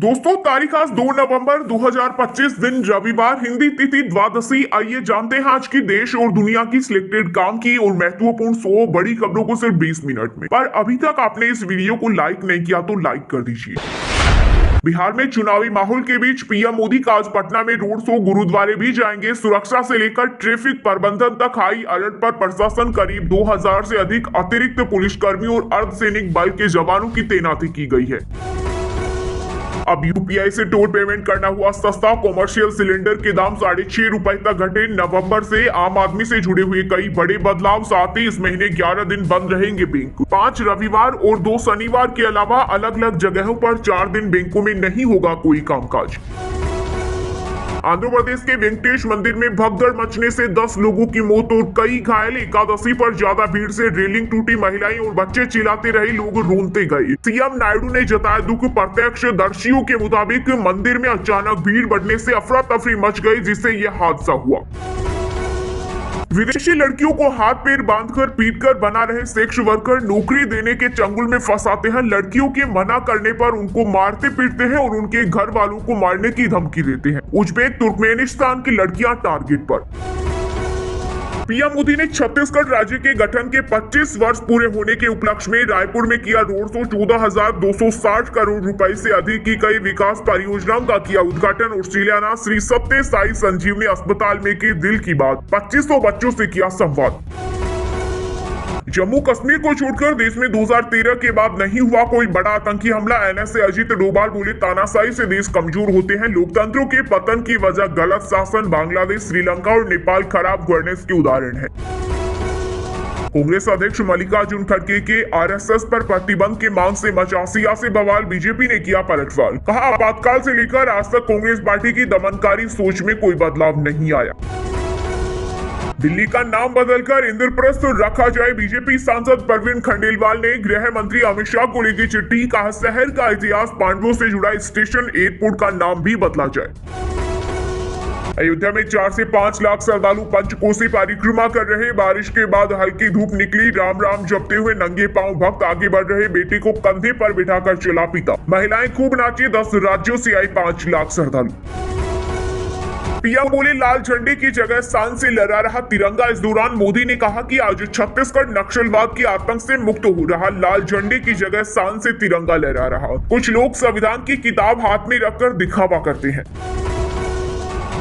दोस्तों, तारीख आज 2 नवंबर 2025 दिन रविवार, हिंदी तिथि द्वादशी। आइए जानते हैं आज की देश और दुनिया की सिलेक्टेड काम की और महत्वपूर्ण 100 बड़ी खबरों को सिर्फ 20 मिनट में। पर अभी तक आपने इस वीडियो को लाइक नहीं किया तो लाइक कर दीजिए। बिहार में चुनावी माहौल के बीच पीएम मोदी का आज पटना में रोड शो, गुरुद्वारे भी जाएंगे। सुरक्षा से लेकर ट्रैफिक प्रबंधन तक हाई अलर्ट पर प्रशासन। करीब 2000 से अधिक अतिरिक्त पुलिसकर्मियों और अर्धसैनिक बल के जवानों की तैनाती की गई है। अब यूपीआई से टोल पेमेंट करना हुआ सस्ता। कॉमर्शियल सिलेंडर के दाम 6.5 रुपए तक घटे। नवंबर से आम आदमी से जुड़े हुए कई बड़े बदलाव। साथ ही इस महीने 11 दिन बंद रहेंगे बैंक। 5 रविवार और 2 शनिवार के अलावा अलग अलग जगहों पर 4 दिन बैंकों में नहीं होगा कोई कामकाज। आंध्र प्रदेश के वेंकटेश मंदिर में भगदड़ मचने से 10 लोगों की मौत और कई घायल। एकादशी पर ज्यादा भीड़ से रेलिंग टूटी। महिलाएं और बच्चे चिल्लाते रहे, लोग रोते गए। सीएम नायडू ने जताया दुख। प्रत्यक्षदर्शियों के मुताबिक मंदिर में अचानक भीड़ बढ़ने से अफरा तफरी मच गई, जिससे यह हादसा हुआ। विदेशी लड़कियों को हाथ पैर बांधकर पीटकर बना रहे सेक्स वर्कर नौकरी देने के चंगुल में फंसाते हैं। लड़कियों के मना करने पर उनको मारते पीटते हैं और उनके घर वालों को मारने की धमकी देते हैं। उज्बेक तुर्कमेनिस्तान की लड़कियां टारगेट पर। पीएम मोदी ने छत्तीसगढ़ राज्य के गठन के 25 वर्ष पूरे होने के उपलक्ष्य में रायपुर में किया रोड शो। 14,260 करोड़ रुपए से अधिक की कई विकास परियोजनाओं का किया उद्घाटन और शिलान्यास। श्री सत्य साई संजीवनी अस्पताल में की दिल की बात। 2500 बच्चों से किया संवाद। जम्मू कश्मीर को छोड़कर देश में 2013 के बाद नहीं हुआ कोई बड़ा आतंकी हमला। एनएसए अजीत डोभाल बोले, तानाशाही से देश कमजोर होते हैं। लोकतंत्रों के पतन की वजह गलत शासन। बांग्लादेश, श्रीलंका और नेपाल खराब गवर्नेंस के उदाहरण है। कांग्रेस अध्यक्ष मल्लिकार्जुन खड़गे के आरएसएस पर प्रतिबंध की मांग से मचा सियासी बवाल। बीजेपी ने किया पलटवार। कहा, आपातकाल से लेकर आज तक कांग्रेस पार्टी की दमनकारी सोच में कोई बदलाव नहीं आया। दिल्ली का नाम बदलकर इंद्रप्रस्थ रखा जाए। बीजेपी सांसद परवीन खंडेलवाल ने गृह मंत्री अमित शाह को लिखी चिट्ठी। कहा, शहर का इतिहास पांडवों से जुड़ा स्टेशन एयरपोर्ट का नाम भी बदला जाए। अयोध्या में 4 से 5 लाख श्रद्धालु पंचकोसी परिक्रमा कर रहे। बारिश के बाद हल्की धूप निकली। राम राम जपते हुए नंगे पांव भक्त आगे बढ़ रहे। बेटे को कंधे पर बिठाकर चला पिता। महिलाएं खूब नाची। 10 राज्यों से आई 5 लाख श्रद्धालु। पीएम बोले, लाल झंडे की जगह शान से लहरा रहा तिरंगा। इस दौरान मोदी ने कहा कि आज छत्तीसगढ़ नक्सलवाद के आतंक से मुक्त हो रहा। लाल झंडे की जगह शान से तिरंगा लहरा रहा। कुछ लोग संविधान की किताब हाथ में रखकर दिखावा करते हैं।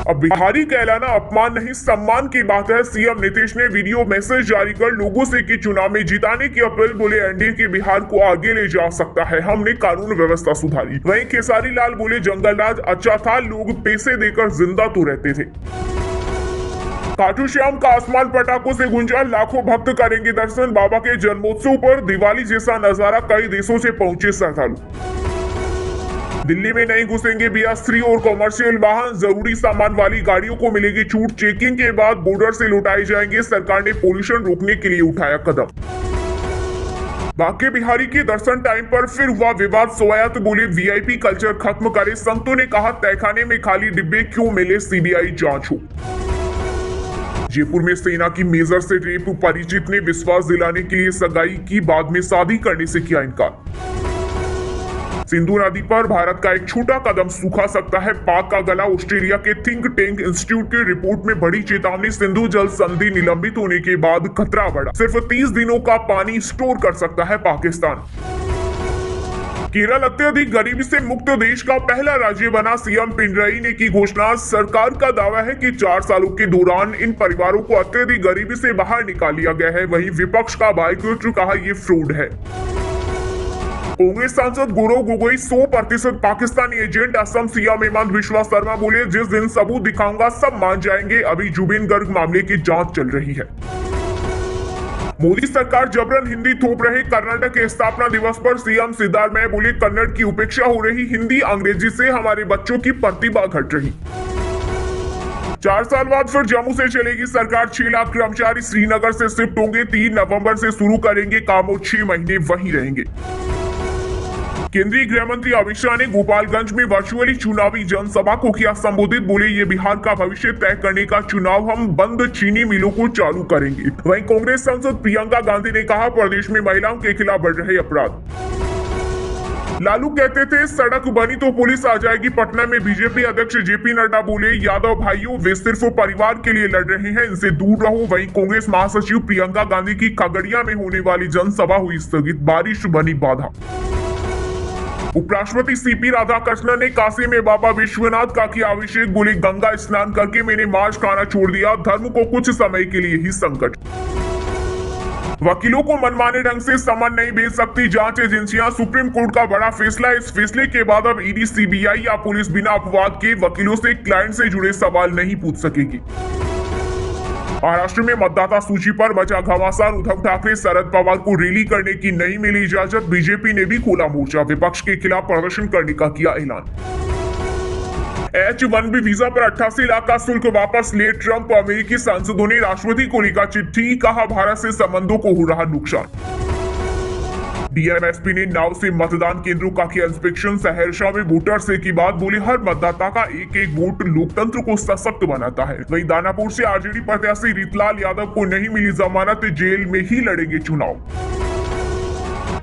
अब बिहारी कहलाना अपमान नहीं सम्मान की बात है। सीएम नीतीश ने वीडियो मैसेज जारी कर लोगों से की चुनाव में जिताने की अपील। बोले, एनडीए के बिहार को आगे ले जा सकता है। हमने कानून व्यवस्था सुधारी। वहीं खेसारी लाल बोले, जंगल राज अच्छा था, लोग पैसे देकर जिंदा तो रहते थे। खाटू श्याम का आसमान पटाखों से गूंजा। लाखों भक्त करेंगे दर्शन। बाबा के जन्मोत्सव पर दिवाली जैसा नजारा। कई देशों से पहुंचे श्रद्धालु। दिल्ली में नहीं घुसेंगे BS3 और कॉमर्शियल वाहन। जरूरी सामान वाली गाड़ियों को मिलेगी छूट। चेकिंग के बाद बॉर्डर से लौटाए जाएंगे। सरकार ने पोल्यूशन रोकने के लिए उठाया कदम। बांके बिहारी के दर्शन टाइम पर फिर हुआ विवाद। स्वायत्त बोले, VIP कल्चर खत्म करे। संतों ने कहा, तहखाने में खाली डिब्बे क्यों मिले, CBI जांच हो। जयपुर में सेना की मेजर से रेप। परिचित ने विश्वास दिलाने के लिए सगाई की, बाद में शादी करने से किया इनकार। सिंधु नदी पर भारत का एक छोटा कदम सूखा सकता है। पाक का गला। ऑस्ट्रेलिया के थिंक टैंक इंस्टीट्यूट की रिपोर्ट में बड़ी चेतावनी। सिंधु जल संधि निलंबित होने के बाद खतरा बढ़ा। सिर्फ 30 दिनों का पानी स्टोर कर सकता है पाकिस्तान। केरल अत्यधिक गरीबी से मुक्त देश का पहला राज्य बना। सीएम पिनरई ने की घोषणा। सरकार का दावा है कि 4 सालों के दौरान इन परिवारों को अत्यधिक गरीबी से बाहर निकाल लिया गया है। वहीं विपक्ष का बाइकआउट। कहा, यह फ्रॉड है। कांग्रेस सांसद गौरव गोगोई 100% पाकिस्तानी एजेंट। असम सीएम हेमंत बिस्वा शर्मा बोले, जिस दिन सबूत दिखाऊंगा सब मान जाएंगे। अभी जुबिन गर्ग मामले की जांच चल रही है। मोदी सरकार जबरन हिंदी थोप रहे। कर्नाटक के स्थापना दिवस पर सीएम सिद्धारमैया बोले, कन्नड़ की उपेक्षा हो रही। हिंदी अंग्रेजी से हमारे बच्चों की प्रतिभा घट रही। 4 साल बाद फिर जम्मू से चलेगी सरकार। 6 लाख कर्मचारी श्रीनगर से शिफ्ट होंगे। 3 नवंबर से शुरू करेंगे काम और 6 महीने वहीं रहेंगे। केंद्रीय गृह मंत्री अमित शाह ने गोपालगंज में वर्चुअली चुनावी जनसभा को किया संबोधित। बोले, ये बिहार का भविष्य तय करने का चुनाव। हम बंद चीनी मिलों को चालू करेंगे। वहीं कांग्रेस सांसद प्रियंका गांधी ने कहा, प्रदेश में महिलाओं के खिलाफ बढ़ रहे अपराध। लालू कहते थे सड़क बनी तो पुलिस आ जाएगी। पटना में बीजेपी अध्यक्ष जेपी नड्डा बोले यादव भाइयों वे सिर्फ परिवार के लिए लड़ रहे हैं, इनसे दूर रहो। वहीं कांग्रेस महासचिव प्रियंका गांधी की खगड़िया में होने वाली जनसभा हुई स्थगित, बारिश बनी बाधा। उपराष्ट्रपति सीपी राधाकृष्णन ने काशी में बाबा विश्वनाथ का किया अभिषेक, बोले गंगा स्नान करके मैंने मांस खाना छोड़ दिया, धर्म को कुछ समय के लिए ही संकट। वकीलों को मनमाने ढंग से समन नहीं भेज सकती जांच एजेंसियां, सुप्रीम कोर्ट का बड़ा फैसला। इस फैसले के बाद अब ईडी, सीबीआई या पुलिस बिना अपवाद के वकीलों से क्लाइंट से जुड़े सवाल नहीं पूछ सकेगी। महाराष्ट्र में मतदाता सूची पर मचा घमासान, उद्धव ठाकरे शरद पवार को रैली करने की नहीं मिली इजाजत, बीजेपी ने भी खोला मोर्चा, विपक्ष के खिलाफ प्रदर्शन करने का किया ऐलान। H-1B वीजा पर 88 लाख का शुल्क वापस ले ट्रंप, अमेरिकी सांसदों ने राष्ट्रपति को लिखा चिट्ठी, कहा भारत से संबंधों को हो रहा नुकसान। डीएमएसपी ने नाव से मतदान केंद्रों का किया इंस्पेक्शन, सहरसा में वोटर से की बात, बोले हर मतदाता का एक एक वोट लोकतंत्र को सशक्त बनाता है। वहीं दानापुर से आरजेडी प्रत्याशी रीतलाल यादव को नहीं मिली जमानत, जेल में ही लड़ेंगे चुनाव।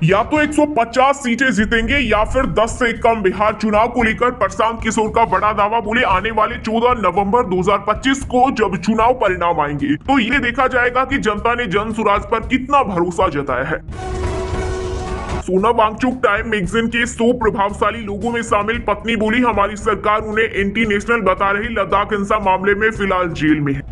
या तो 150 सीटें जीतेंगे या फिर 10 से कम। बिहार चुनाव को लेकर प्रशांत किशोर का बड़ा दावा, बोले आने वाले 14 नवंबर 2025 को जब चुनाव परिणाम आएंगे तो ये देखा जाएगा कि जनता ने जन सुराज पर कितना भरोसा जताया है। सोनम वांगचुक टाइम मैगजीन के 100 प्रभावशाली लोगों में शामिल, पत्नी बोली हमारी सरकार उन्हें एंटी नेशनल बता रही, लद्दाख हिंसा मामले में फिलहाल जेल में है।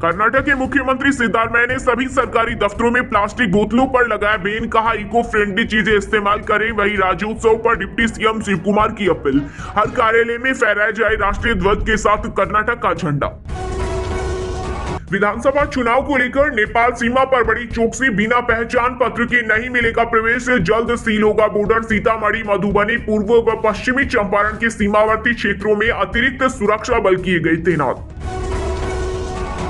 कर्नाटक के मुख्यमंत्री सिद्धारमैया ने सभी सरकारी दफ्तरों में प्लास्टिक बोतलों पर लगाया बैन, कहा इको फ्रेंडली चीजें इस्तेमाल करें। वहीं राज्योत्सव पर डिप्टी सीएम शिव कुमार की अपील, हर कार्यालय में फहराया जाए राष्ट्रीय ध्वज के साथ कर्नाटक का झंडा। विधानसभा चुनाव को लेकर नेपाल सीमा पर बड़ी चौकसी, बिना पहचान पत्र के नहीं मिलेगा प्रवेश, जल्द सील होगा बॉर्डर। सीतामढ़ी, मधुबनी, पूर्व व पश्चिमी चंपारण के सीमावर्ती क्षेत्रों में अतिरिक्त सुरक्षा बल किए गए तैनात।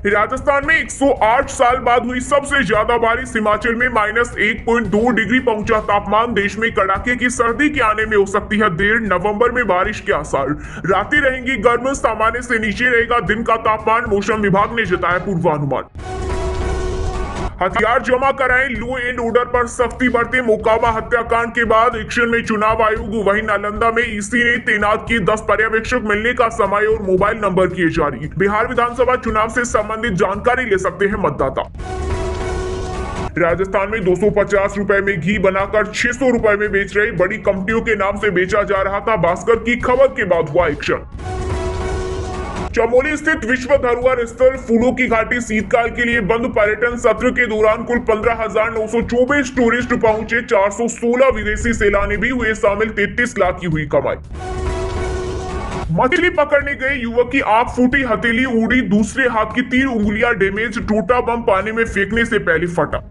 राजस्थान में 108 साल बाद हुई सबसे ज्यादा बारिश, हिमाचल में -1.2 डिग्री पहुंचा तापमान, देश में कड़ाके की सर्दी के आने में हो सकती है देर, नवंबर में बारिश के आसार, रातें रहेंगी गर्म, सामान्य से नीचे रहेगा दिन का तापमान, मौसम विभाग ने जताया पूर्वानुमान। हथियार जमा कराएं, लो एंड ऑर्डर पर सख्ती बरते, मोकामा हत्याकांड के बाद एक्शन में चुनाव आयोग। वहीं नालंदा में ईसी ने तैनात किए 10 पर्यवेक्षक, मिलने का समय और मोबाइल नंबर किए जारी। बिहार विधानसभा चुनाव से संबंधित जानकारी ले सकते हैं मतदाता। राजस्थान में 250 रुपए में घी बनाकर 600 रुपए में बेच रहे बड़ी कंपनियों के नाम से बेचा जा रहा था, भास्कर की खबर के बाद हुआ एक्शन। चमोली स्थित विश्व धरोहर स्थल फूलों की घाटी शीतकाल के लिए बंद, पर्यटन सत्र के दौरान कुल 15,924 टूरिस्ट पहुंचे, 416 विदेशी सैलानी भी हुए शामिल, 33 लाख की हुई कमाई। मछली पकड़ने गए युवक की आंख फूटी, हथेली उड़ी, दूसरे हाथ की 3 उंगलियां डैमेज, टूटा बम पानी में फेंकने से पहले फटा।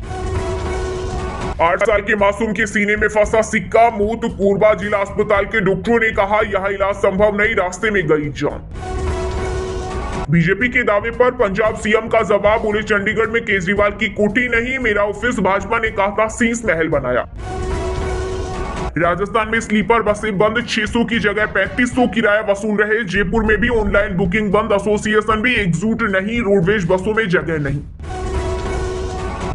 8 साल के मासूम के सीने में फंसा सिक्का, मौत, कोरबा जिला अस्पताल के डॉक्टरों ने कहा यह इलाज संभव नहीं, रास्ते में गई जान। बीजेपी के दावे पर पंजाब सीएम का जवाब, बोले चंडीगढ़ में केजरीवाल की कोठी नहीं, मेरा ऑफिस भाजपा ने कहा था शीश महल बनाया। राजस्थान में स्लीपर बसें बंद, 600 की जगह 3500 किराया वसूल रहे। जयपुर में भी ऑनलाइन बुकिंग बंद, एसोसिएशन भी एकजुट नहीं, रोडवेज बसों में जगह नहीं।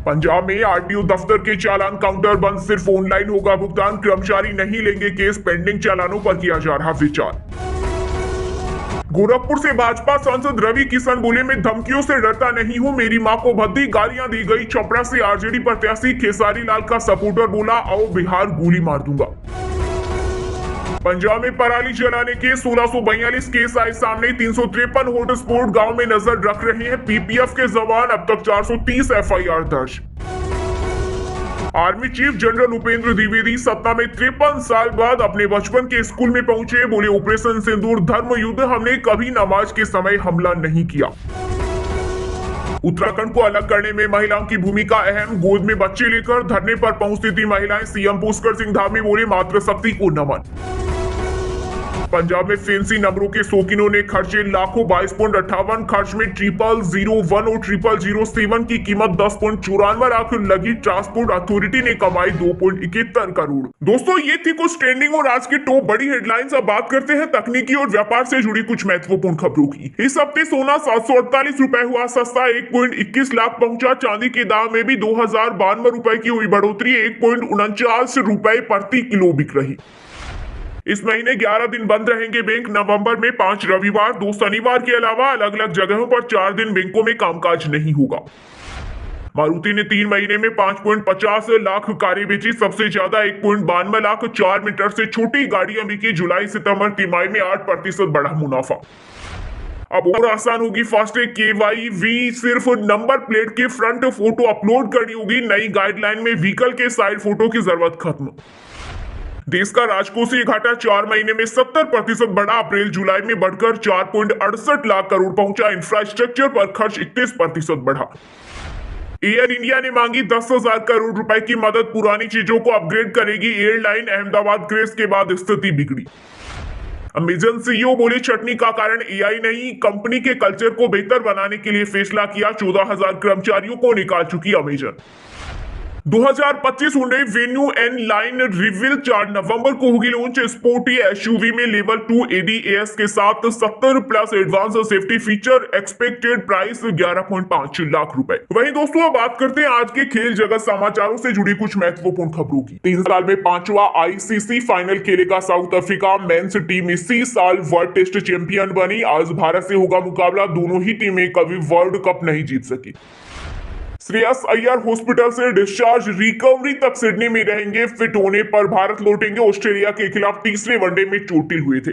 पंजाब में आरटीओ दफ्तर के चालान काउंटर बंद, सिर्फ ऑनलाइन होगा भुगतान, कर्मचारी नहीं लेंगे केस, पेंडिंग चालानों पर किया जा रहा विचार। गोरखपुर से भाजपा सांसद रवि किशन बोले मैं धमकियों से डरता नहीं हूं, मेरी मां को भद्दी गालियां दी गई। छपरा से आरजेडी प्रत्याशी खेसारी लाल का सपोर्टर बोला आओ बिहार गोली मार दूंगा। पंजाब में पराली जलाने के 1642 केस आए सामने, 353 हॉटस्पॉट गांव में नजर रख रहे हैं पीपीएफ के जवान, अब तक 430 एफआईआर दर्ज। Army chief general Upendra Dwivedi सत्ता में 53 साल बाद अपने बचपन के स्कूल में पहुंचे, बोले ऑपरेशन सिंदूर धर्म युद्ध, हमने कभी नमाज के समय हमला नहीं किया। उत्तराखंड को अलग करने में महिलाओं की भूमिका अहम, गोद में बच्चे लेकर धरने पर पहुंचती थी महिलाएं, सीएम पुष्कर सिंह धामी बोले मातृशक्ति को नमन। पंजाब में फैंसी नंबरों के शौकीनों ने खर्चे लाखों 22.58 खर्च में 0001 और 0007 की कीमत 10.94 लाख लगी। ट्रांसपोर्ट अथॉरिटी ने कमाई 2.71 करोड़। दोस्तों ये थी कुछ ट्रेंडिंग और आज की टॉप बड़ी हेडलाइंस। अब बात करते हैं तकनीकी और व्यापार से जुड़ी कुछ महत्वपूर्ण खबरों की। इस हफ्ते सोना 748 रुपए हुआ सस्ता, 1.21 लाख पहुंचा। चांदी के दाम में भी 2092 रुपए की हुई बढ़ोतरी, 1.49 रुपए प्रति किलो बिक रही। इस महीने 11 दिन बंद रहेंगे बैंक। नवंबर में 5 रविवार 2 शनिवार के अलावा अलग अलग जगहों पर 4 दिन बैंकों में कामकाज नहीं होगा। मारुति ने 3 महीने में 5.50 लाख कारें बेची, सबसे ज्यादा 1.92 लाख 4 मीटर से छोटी गाड़ियां बिकी। जुलाई सितंबर तिमाही में 8% बढ़ा मुनाफा। अब और आसान होगी फास्टैग KYV, सिर्फ नंबर प्लेट के फ्रंट फोटो अपलोड करनी होगी। नई गाइडलाइन में व्हीकल के साइड फोटो की जरूरत खत्म। देश का राजकोषीय घाटा 4 महीने में 70% बढ़ा, अप्रैल जुलाई में बढ़कर 4.68 लाख करोड़ पहुंचा। इंफ्रास्ट्रक्चर पर खर्च 31% बढ़ा। एयर इंडिया ने मांगी 10,000 करोड़ रुपए की मदद, पुरानी चीजों को अपग्रेड करेगी एयरलाइन। अहमदाबाद क्रैश के बाद स्थिति बिगड़ी। अमेजन CEO बोले चटनी का कारण AI नहीं, कंपनी के कल्चर को बेहतर बनाने के लिए फैसला किया। 14,000 कर्मचारियों को निकाल चुकी Amazon. 2025 Hyundai Venue N line reveal 4 नवंबर को होगी लॉन्च। स्पोर्टी SUV में लेवल 2 ADAS के साथ 70+ advance safety feature. Expected price 11.5 lakh रुपए। वहीं दोस्तों अब बात करते हैं आज के खेल जगत समाचारों से जुड़ी कुछ महत्वपूर्ण खबरों की। 3 साल में 5वां ICC फाइनल खेलेगा साउथ अफ्रीका। मेंस टीम इसी साल वर्ल्ड टेस्ट चैंपियन बनी। आज भारत से होगा मुकाबला। दोनों ही टीमें कभी वर्ल्ड कप नहीं जीत सकी। श्रेयस अय्यर हॉस्पिटल से डिस्चार्ज, रिकवरी तक सिडनी में रहेंगे। फिट होने पर भारत लौटेंगे। ऑस्ट्रेलिया के खिलाफ तीसरे वनडे में चोटिल हुए थे।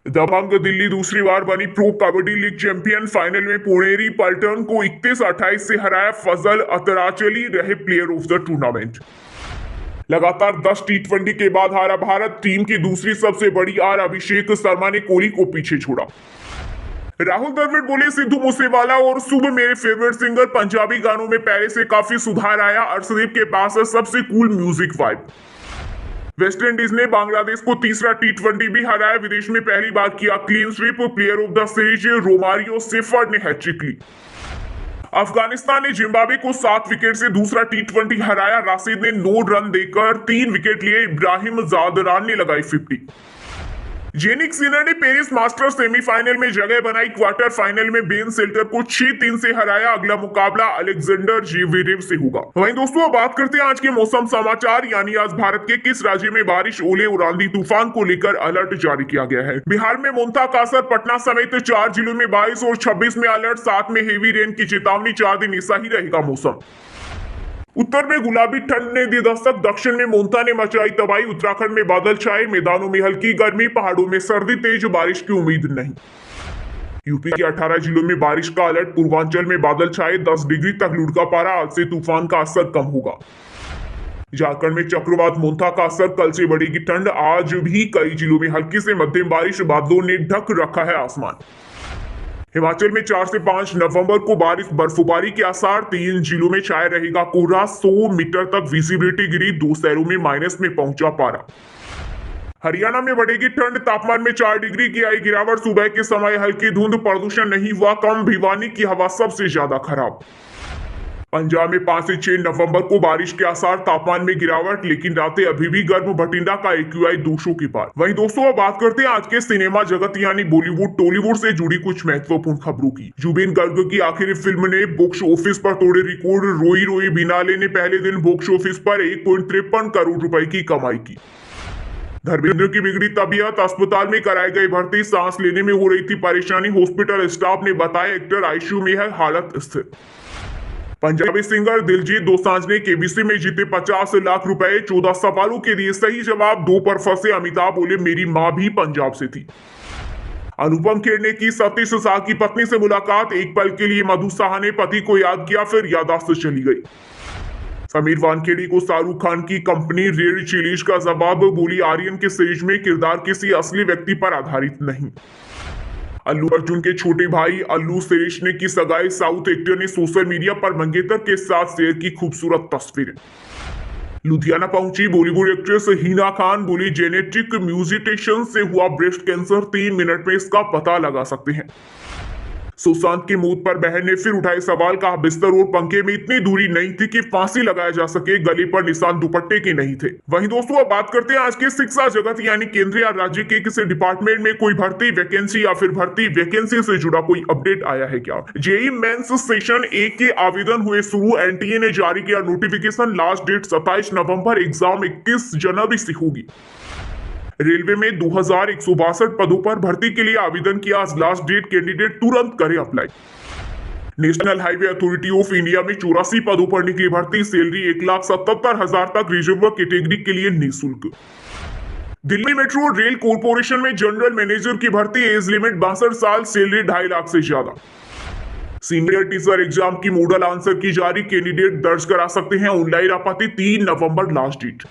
दबंग दिल्ली दूसरी बार बनी pro kabaddi league champion. Final में पुणेरी पल्टन को 31-28 से हराया। फजल अतराचली रहे प्लेयर ऑफ द टूर्नामेंट। लगातार 10 T20 के बाद हारा भारत। टीम की दूसरी सबसे बड़ी हार। अभिषेक शर्मा ने कोहली को पीछे छोड़ा। राहुल द्रविड़ बोले सिद्धू मूसेवाला और शुभ मेरे फेवरेट सिंगर। पंजाबी गानों में पहले से काफी सुधार आया। अर्शदीप के पास है सबसे कूल म्यूजिक वाइब। वेस्टइंडीज ने बांग्लादेश को तीसरा T20 भी हराया। विदेश में पहली बार किया clean sweep. Player of the series Romario shepherd ने हैट्रिक ली। अफगानिस्तान ने जिम्बाब्वे को 7 विकेट से दूसरा T20 हराया। राशिद ने 9 रन देकर 3 विकेट लिए। इब्राहिम जादरान ने लगाई 50। जेनिक सिनर ने पेरिस मास्टर्स सेमीफाइनल में जगह बनाई। क्वार्टर फाइनल में बेन सेल्टर को 6-3 से हराया। अगला मुकाबला अलेक्जेंडर जेवेरेव से होगा। वहीं दोस्तों अब बात करते हैं आज के मौसम समाचार, यानी आज भारत के किस राज्य में बारिश, ओले और आंधी तूफान को लेकर अलर्ट जारी किया गया है। बिहार में मोन्ता, कासर, पटना समेत 4 जिलों में 22 और 26 में अलर्ट, साथ में हेवी रेन की चेतावनी। 4 दिन ऐसा ही रहेगा मौसम। उत्तर में गुलाबी ठंड ने दी दस्तक। दक्षिण में मोन्ता ने मचाई तबाही। उत्तराखंड में बादल छाए। मैदानों में हल्की गर्मी। पहाड़ों में सर्दी, तेज बारिश की उम्मीद नहीं। यूपी के 18 जिलों में बारिश का अलर्ट। पूर्वांचल में बादल छाए। 10 डिग्री तक लुढ़का पारा। आज से तूफान का असर कम होगा। झारखंड में चक्रवात मोन्ता का असर, कल से बढ़ेगी ठंड। आज भी कई जिलों में हल्की से मध्यम बारिश। बादलों ने ढक रखा है आसमान। हिमाचल में 4 से 5 नवंबर को बारिश, बर्फबारी के आसार। 3 जिलों में छाया रहेगा कोहरा। 100 मीटर तक विजिबिलिटी गिरी। 2 शहरों में माइनस में पहुंचा पारा। हरियाणा में बढ़ेगी ठंड। तापमान में 4 डिग्री की आई गिरावट। सुबह के समय हल्की धुंध। प्रदूषण नहीं हुआ कम। भिवानी की हवा सबसे ज्यादा खराब। पंजाब में 5 से 6 नवंबर को बारिश के आसार। तापमान में गिरावट, लेकिन रातें अभी भी गर्म। बठिंडा का AQI 200 के पार। वहीं दोस्तों अब बात करते हैं आज के सिनेमा जगत यानी बॉलीवुड टॉलीवुड से जुड़ी कुछ महत्वपूर्ण खबरों की। जुबिन गर्ग की आखिरी फिल्म ने बॉक्स ऑफिस पर तोड़े रिकॉर्ड। रोई रोई बिनाले ने पहले दिन बॉक्स ऑफिस पर 1.53 करोड़ रुपए की कमाई की। धर्मेंद्र की बिगड़ी तबीयत, अस्पताल में कराई गई भर्ती। सांस लेने में हो रही थी परेशानी। हॉस्पिटल स्टाफ ने बताया एक्टर ICU में है, हालत स्थिर। पंजाबी सिंगर दिलजीत दोसांझ ने KBC में जीते 50 लाख रुपए। 14 सवालों के दिए सही जवाब। 2 पर फंसे अमिताभ बोले मेरी मां भी पंजाब से थी। अनुपम खेर ने की सतीश शाह की पत्नी से मुलाकात। एक पल के लिए मधु शाह ने पति को याद किया, फिर याददाश्त चली गई। समीर वानखेड़ी को शाहरुख खान की कंपनी रेड चिलीज का जवाब। बोली आर्यन के सीरीज में किरदार किसी असली व्यक्ति पर आधारित नहीं। अल्लू अर्जुन के छोटे भाई अल्लू शिरीष ने की सगाई। साउथ एक्टर ने सोशल मीडिया पर मंगेतर के साथ शेयर की खूबसूरत तस्वीरें। लुधियाना पहुंची बॉलीवुड एक्ट्रेस हिना खान, बोली जेनेटिक म्यूटेशन से हुआ ब्रेस्ट कैंसर, 3 मिनट में इसका पता लगा सकते हैं। सुशांत की मौत पर बहन ने फिर उठाए सवाल, कहा बिस्तर और पंखे में इतनी दूरी नहीं थी कि फांसी लगाया जा सके, गले पर निशान दुपट्टे के नहीं थे। वहीं दोस्तों अब बात करते हैं आज के शिक्षा जगत यानी केंद्रीय या राज्य के किसी डिपार्टमेंट में कोई भर्ती वैकेंसी या फिर भर्ती वैकेंसी से जुड़ा कोई अपडेट आया है क्या। जेईई मेंस सेशन 1 के आवेदन हुए शुरू, एनटीए ने जारी किया नोटिफिकेशन, लास्ट डेट 27 नवंबर, एग्जाम 21 जनवरी से होगी। रेलवे में 2162 पदों पर भर्ती के लिए आवेदन किया, आज लास्ट डेट, कैंडिडेट तुरंत करें apply. National highway authority of India में 84 पदों पर निकली भर्ती, सैलरी 1,77,000 तक, रिजर्व कैटेगरी के लिए निःशुल्क। दिल्ली मेट्रो रेल कॉर्पोरेशन में जनरल मैनेजर की भर्ती, एज लिमिट 62 साल, सैलरी 2.5 लाख से ज्यादा। सीनियर टीचर एग्जाम की मॉडल आंसर की जारी, कैंडिडेट दर्ज करा सकते हैं ऑनलाइन आपत्ति, 3 नवंबर last date.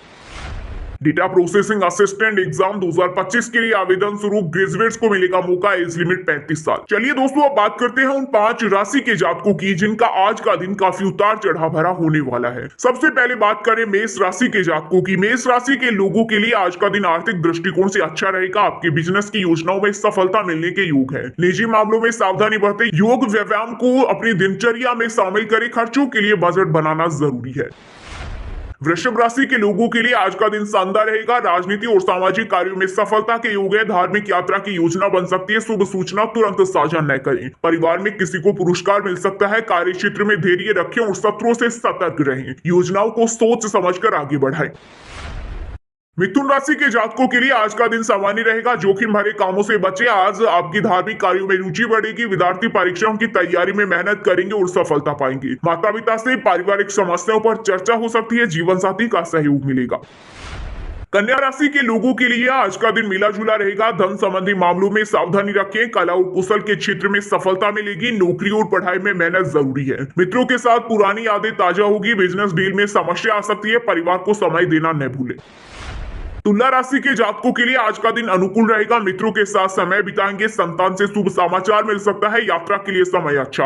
Data processing assistant exam 2025 के लिए आवेदन शुरू, ग्रेजुएट्स को मिलेगा मौका, एज लिमिट 35 साल। चलिए दोस्तों अब बात करते हैं उन 5 राशि के जातकों की जिनका आज का दिन काफी उतार चढ़ाव भरा होने वाला है। सबसे पहले बात करें मेष राशि के जातकों की। मेष राशि के लोगों के लिए आज का दिन आर्थिक दृष्टिकोण से अच्छा रहेगा, आपके बिजनेस की योजनाओं में सफलता मिलने के योग है। निजी मामलों में सावधानी बरतें, योग व्यायाम को अपनी दिनचर्या में शामिल करें, खर्चों के लिए बजट बनाना जरूरी है। वृषभ राशि के लोगों के लिए आज का दिन शानदार रहेगा, राजनीति और सामाजिक कार्यों में सफलता के योग है, धार्मिक यात्रा की योजना बन सकती है, शुभ सूचना तुरंत साझा न करें। परिवार में किसी को पुरस्कार मिल सकता है, कार्य क्षेत्र में धैर्य रखें और शत्रुओं से सतर्क रहें, योजनाओं को सोच समझकर आगे बढ़ाएं। मिथुन राशि के जातकों के लिए आज का दिन सामान्य रहेगा, जोखिम भरे कामों से बचें, आज आपकी धार्मिक कार्यों में रुचि बढ़ेगी, विद्यार्थी परीक्षाओं की तैयारी में मेहनत करेंगे और सफलता पाएंगे। माता पिता से पारिवारिक समस्याओं पर चर्चा हो सकती है, जीवन साथी का सहयोग मिलेगा। कन्या राशि के लोगों के लिए आज का दिन मिला जुला रहेगा, धन संबंधी मामलों में सावधानी रखें, कला और कौशल के क्षेत्र में सफलता मिलेगी, नौकरी और पढ़ाई में मेहनत जरूरी है। मित्रों के साथ पुरानी यादें ताजा होगी, बिजनेस डील में समस्या आ सकती है, परिवार को समय देना न भूलें। तुला राशि के जातकों के लिए आज का दिन अनुकूल रहेगा, मित्रों के साथ समय बिताएंगे, संतान से शुभ समाचार मिल सकता है, यात्रा के लिए समय अच्छा